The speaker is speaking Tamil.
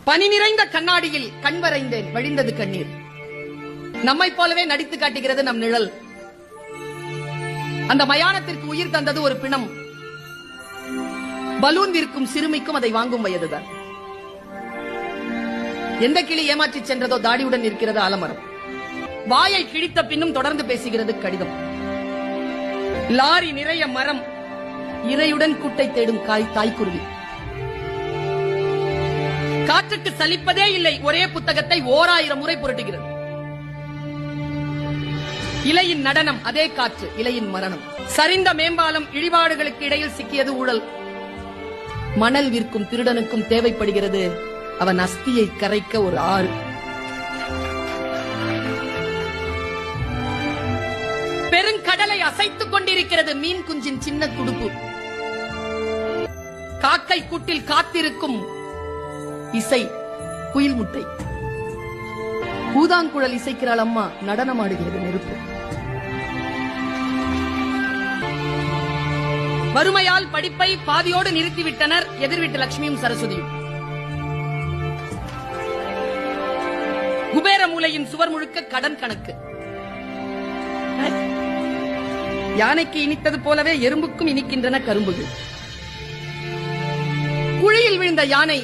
பனி நிறைந்த கண்ணாடியில் கண் வரைந்தேன், வழிந்தது கண்ணீர். நம்மை போலவே நடித்து காட்டுகிறது நம் நிழல். அந்த மயானத்திற்கு உயிர் தந்தது ஒரு பிணம். பலூன் விற்கும் சிறுமிக்கும் அதை வாங்கும் வயதுதான். எந்த கிளி ஏமாற்றி சென்றதோ தாடியுடன் இருக்கிறது ஆலமரம். வாயை கிழித்த பின்னும் தொடர்ந்து பேசுகிறது கடிதம். லாரி நிறைய மரம், இரையுடன் கூட்டை தேடும் தாய்க்குருவி. காற்றுக்கு சலிப்பதே இல்லை, ஒரே புத்தகத்தை 1000 முறை புரட்டுகிறது. இலையின் நடனம் அதே காற்று, இலையின் மரணம். சரிந்த மேம்பாலம், இழிபாடுகளுக்கு இடையில் சிக்கியது ஊழல். மணல் விற்கும் திருடனுக்கும் தேவைப்படுகிறது அவன் அஸ்தியை கரைக்க ஒரு ஆறு. பெருங்கடலை அசைத்துக் கொண்டிருக்கிறது மீன் குஞ்சின் சின்ன துடுப்பு. காக்கை கூட்டில் காத்திருக்கும் இசை குயில் முட்டை. பூதாங்குழல் இசைக்கிறாள் அம்மா, நடனமாடுகிறது நெருப்பு. வறுமையால் படிப்பை பாதியோடு நிறுத்திவிட்டனர் எதிர்விட்டு லட்சுமியும் சரஸ்வதியும். குபேர மூலையின் சுவர் முழுக்க கடன் கணக்கு. யானைக்கு இனித்தது போலவே எறும்புக்கும் இனிக்கின்றன கரும்புகள். குழியில் விழுந்த யானை